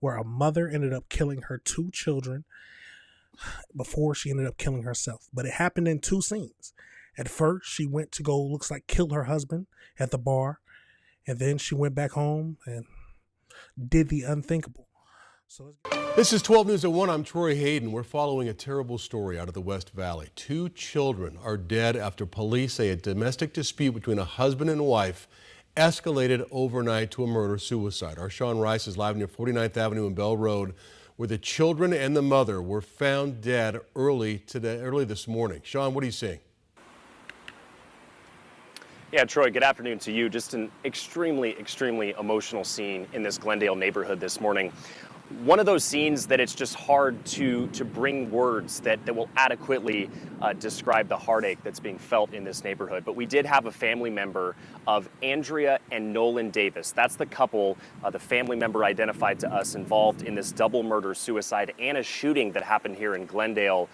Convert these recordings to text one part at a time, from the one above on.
where a mother ended up killing her two children before she ended up killing herself. But it happened in two scenes. At first, she went to go, looks like, kill her husband at the bar. And then she went back home and did the unthinkable. This is 12 News at 1. I'm Troy Hayden. We're following a terrible story out of the West Valley. Two children are dead after police say a domestic dispute between a husband and wife escalated overnight to a murder-suicide. Our Sean Rice is live near 49th Avenue and Bell Road, where the children and the mother were found dead early this morning. Sean, what are you seeing? Yeah, Troy, good afternoon to you. Just an extremely emotional scene in this Glendale neighborhood this morning. One of those scenes that it's just hard to bring words that will adequately describe the heartache that's being felt in this neighborhood. But we did have a family member of Andrea and Nolan Davis. That's the couple, the family member identified to us, involved in this double murder-suicide and a shooting that happened here in Glendale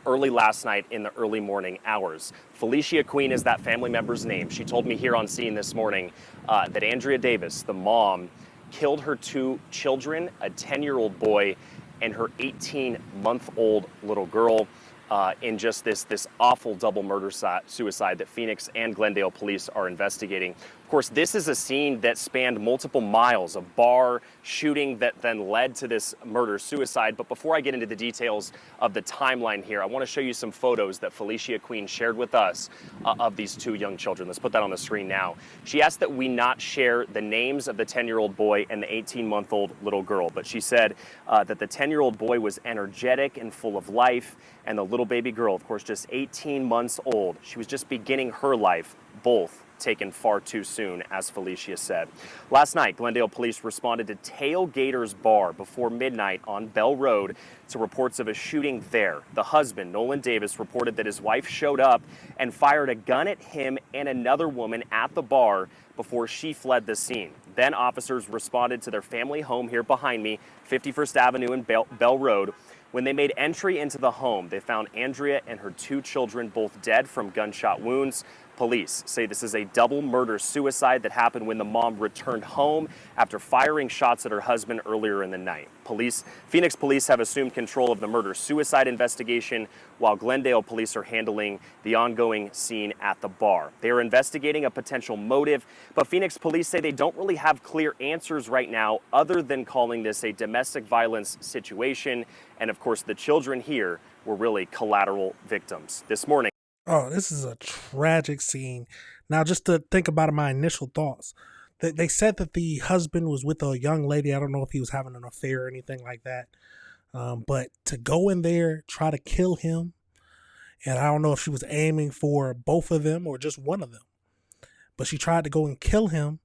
early last night in the early morning hours. Felicia Queen is that family member's name. She told me here on scene this morning that Andrea Davis, the mom, killed her two children, a 10-year-old boy and her 18-month-old little girl, in just this awful double murder-suicide that Phoenix and Glendale police are investigating. Of course, this is a scene that spanned multiple miles, a bar shooting that then led to this murder-suicide. But before I get into the details of the timeline here, I want to show you some photos that Felicia Queen shared with us of these two young children. Let's put that on the screen now. She asked that we not share the names of the 10-year-old boy and the 18-month-old little girl, but she said that the 10-year-old boy was energetic and full of life, and the little baby girl, of course, just 18 months old, she was just beginning her life, both taken far too soon, as Felicia said. Last night, Glendale police responded to Tailgaters Bar before midnight on Bell Road to reports of a shooting there. The husband, Nolan Davis, reported that his wife showed up and fired a gun at him and another woman at the bar before she fled the scene. Then officers responded to their family home here behind me, 51st Avenue and Bell Road. When they made entry into the home, they found Andrea and her two children both dead from gunshot wounds. Police say this is a double murder-suicide that happened when the mom returned home after firing shots at her husband earlier in the night. Phoenix police have assumed control of the murder-suicide investigation, while Glendale police are handling the ongoing scene at the bar. They are investigating a potential motive, but Phoenix police say they don't really have clear answers right now, other than calling this a domestic violence situation. And of course, the children here were really collateral victims. This morning, oh, this is a tragic scene. Now, just to think about my initial thoughts, they said that the husband was with a young lady. I don't know if he was having an affair or anything like that. But to go in there, try to kill him, and I don't know if she was aiming for both of them or just one of them. But she tried to go and kill him,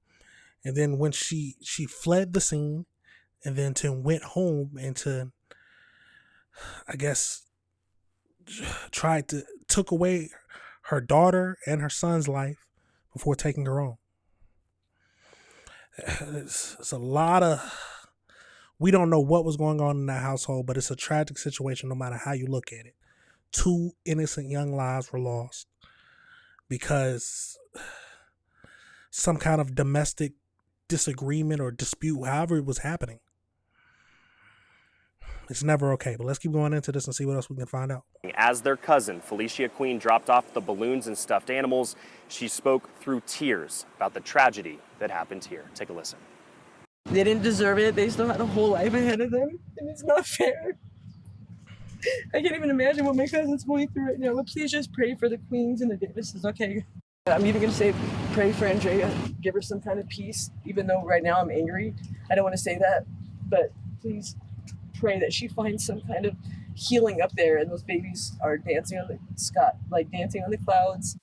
and then when she fled the scene, and then went home and I guess, took away her daughter and her son's life before taking her own. It's a lot of, we don't know what was going on in that household, but it's a tragic situation no matter how you look at it. Two innocent young lives were lost because some kind of domestic disagreement or dispute, however it was happening. It's never okay, but let's keep going into this and see what else we can find out. As their cousin, Felicia Queen, dropped off the balloons and stuffed animals, she spoke through tears about the tragedy that happened here. Take a listen. They didn't deserve it. They still had a whole life ahead of them, and it's not fair. I can't even imagine what my cousin's going through right now, but please just pray for the Queens and the Davises, okay? I'm even going to say pray for Andrea, give her some kind of peace, even though right now I'm angry. I don't want to say that, but please pray that she finds some kind of healing up there and those babies are dancing on the sky, like dancing on the clouds.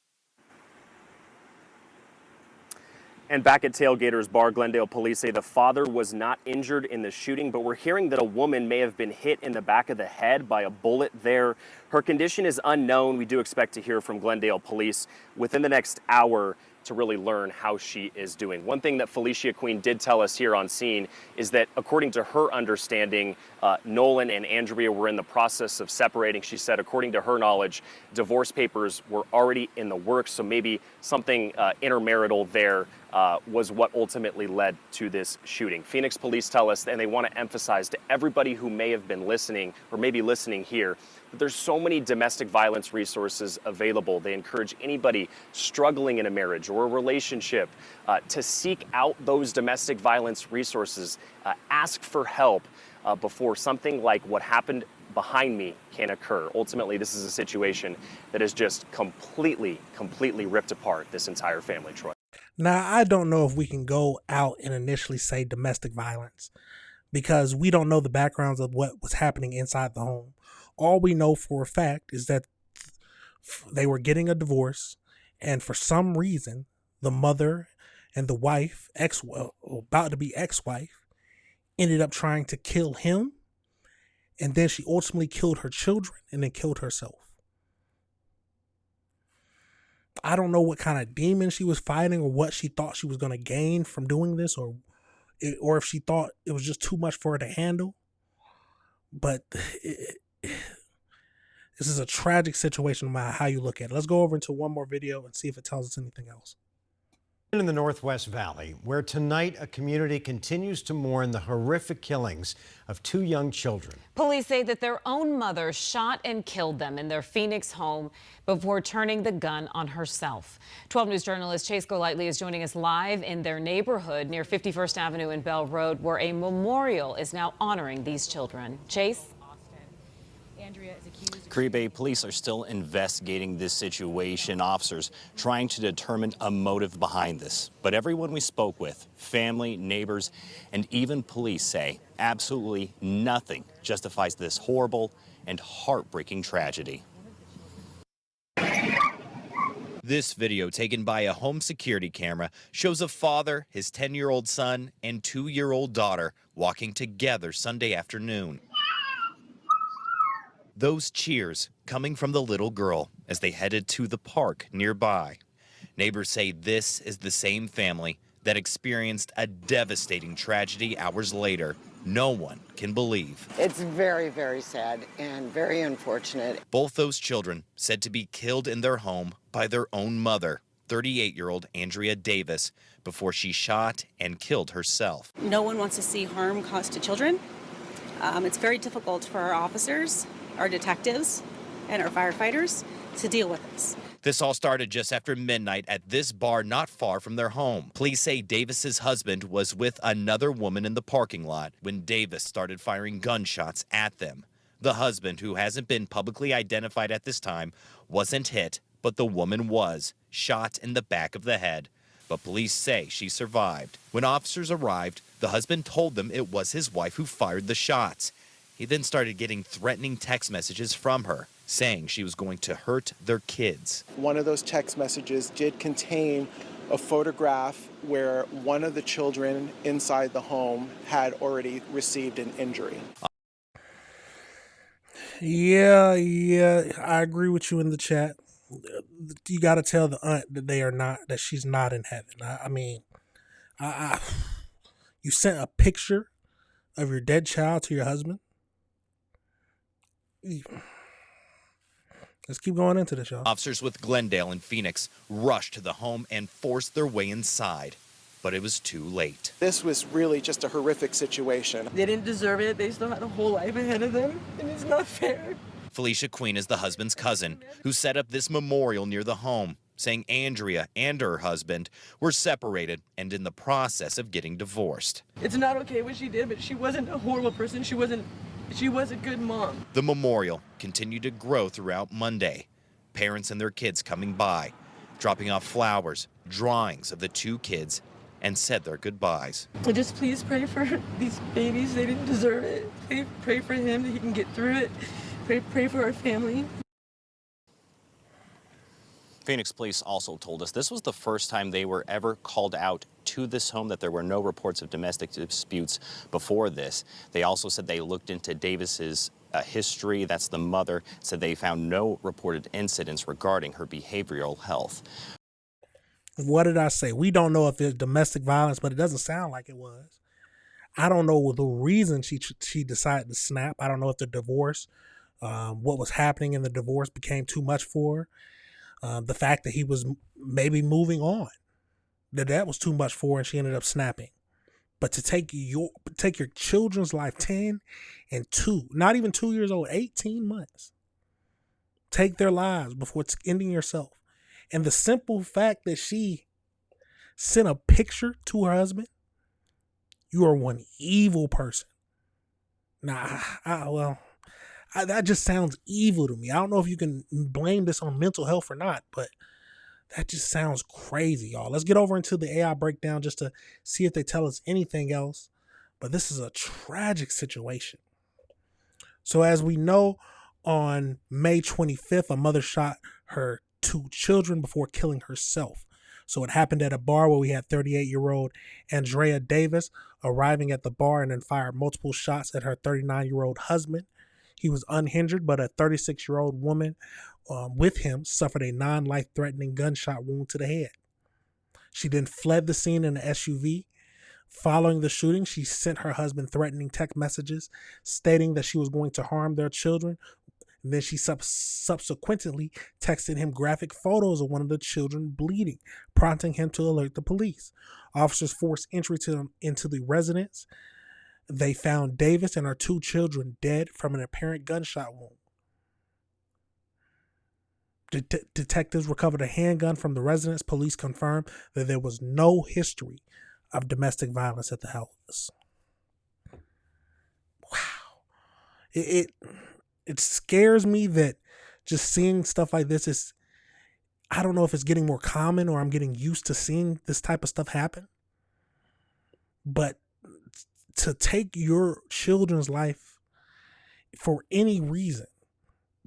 And back at Tailgaters Bar, Glendale police say the father was not injured in the shooting, but we're hearing that a woman may have been hit in the back of the head by a bullet there. Her condition is unknown. We do expect to hear from Glendale police within the next hour to really learn how she is doing. One thing that Felicia Queen did tell us here on scene is that according to her understanding, Nolan and Andrea were in the process of separating. She said, according to her knowledge, divorce papers were already in the works, so maybe something intermarital there was what ultimately led to this shooting. Phoenix police tell us, and they want to emphasize to everybody who may have been listening or maybe listening here, that there's so many domestic violence resources available. They encourage anybody struggling in a marriage or a relationship to seek out those domestic violence resources, ask for help before something like what happened behind me can occur. Ultimately, this is a situation that has just completely ripped apart this entire family, Troy. Now, I don't know if we can go out and initially say domestic violence because we don't know the backgrounds of what was happening inside the home. All we know for a fact is that they were getting a divorce, and for some reason, the mother and the wife, about to be ex-wife, ended up trying to kill him, and then she ultimately killed her children and then killed herself. I don't know what kind of demon she was fighting or what she thought she was going to gain from doing this, or if she thought it was just too much for her to handle. But this is a tragic situation no matter how you look at it. Let's go over into one more video and see if it tells us anything else. In the Northwest Valley, where tonight a community continues to mourn the horrific killings of 2 young children. Police say that their own mother shot and killed them in their Phoenix home before turning the gun on herself. 12 News journalist Chase Golightly is joining us live in their neighborhood near 51st Avenue and Bell Road, where a memorial is now honoring these children. Chase? Caribe Bay police are still investigating this situation. Officers trying to determine a motive behind this. But everyone we spoke with, family, neighbors, and even police say absolutely nothing justifies this horrible and heartbreaking tragedy. This video, taken by a home security camera, shows a father, his 10-year-old son, and 2-year-old daughter walking together Sunday afternoon. Those cheers coming from the little girl as they headed to the park nearby. Neighbors say this is the same family that experienced a devastating tragedy hours later. No one can believe. It's very, very sad and very unfortunate. Both those children said to be killed in their home by their own mother, 38-year-old Andrea Davis, before she shot and killed herself. No one wants to see harm caused to children. It's very difficult for our officers, our detectives, and our firefighters to deal with this. This all started just after midnight at this bar not far from their home. Police say Davis's husband was with another woman in the parking lot when Davis started firing gunshots at them. The husband, who hasn't been publicly identified at this time, wasn't hit, but the woman was shot in the back of the head. But police say she survived. When officers arrived, the husband told them it was his wife who fired the shots. He then started getting threatening text messages from her, saying she was going to hurt their kids. One of those text messages did contain a photograph where one of the children inside the home had already received an injury. Yeah, I agree with you in the chat. You got to tell the aunt that she's not in heaven. I mean, you sent a picture of your dead child to your husband. Let's keep going into this, y'all. Officers with Glendale and Phoenix rushed to the home and forced their way inside, but it was too late. This was really just a horrific situation. They didn't deserve it. They still had a whole life ahead of them, and it's not fair. Felicia Queen is the husband's cousin who set up this memorial near the home, saying Andrea and her husband were separated and in the process of getting divorced. It's not okay what she did, but she wasn't a horrible person. She was a good mom. The memorial continued to grow throughout Monday. Parents and their kids coming by, dropping off flowers, drawings of the 2 kids, and said their goodbyes. Just please pray for these babies. They didn't deserve it. Pray for him that he can get through it. Pray for our family. Phoenix police also told us this was the first time they were ever called out to this home, that there were no reports of domestic disputes before this. They also said they looked into Davis's history. That's the mother. Said they found no reported incidents regarding her behavioral health. What did I say? We don't know if there's domestic violence, but it doesn't sound like it was. I don't know the reason she decided to snap. I don't know if the divorce, what was happening in the divorce became too much for her. The fact that he was maybe moving on. that was too much for her and she ended up snapping. But to take your children's life, 10 and 2, not even 2 years old, 18 months, take their lives before ending yourself. And the simple fact that she sent a picture to her husband, you are one evil person. That just sounds evil to me. I don't know if you can blame this on mental health or not, but that just sounds crazy, y'all. Let's get over into the AI breakdown just to see if they tell us anything else. But this is a tragic situation. So as we know, on May 25th, a mother shot her 2 children before killing herself. So it happened at a bar where we had 38-year-old Andrea Davis arriving at the bar and then fired multiple shots at her 39-year-old husband. He was unhindered, but a 36-year-old woman with him suffered a non-life-threatening gunshot wound to the head. She then fled the scene in an SUV. Following the shooting, she sent her husband threatening text messages stating that she was going to harm their children. And then she subsequently texted him graphic photos of one of the children bleeding, prompting him to alert the police. Officers forced entry into the residence. They found Davis and her 2 children dead from an apparent gunshot wound. Detectives recovered a handgun from the residence. Police confirmed that there was no history of domestic violence at the house. Wow. It scares me that just seeing stuff like this is, I don't know if it's getting more common or I'm getting used to seeing this type of stuff happen. But to take your children's life for any reason,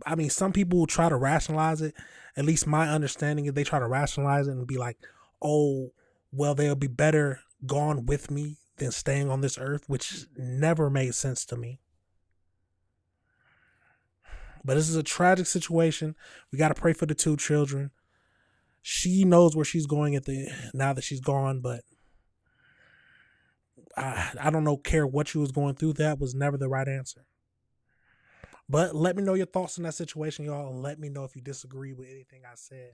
I mean, some people will try to rationalize it. At least my understanding is they try to rationalize it and be like, oh, well, they'll be better gone with me than staying on this earth, which never made sense to me. But this is a tragic situation. We got to pray for the 2 children. She knows where she's going now that she's gone, but I don't care what she was going through. That was never the right answer. But let me know your thoughts on that situation, y'all. And let me know if you disagree with anything I said.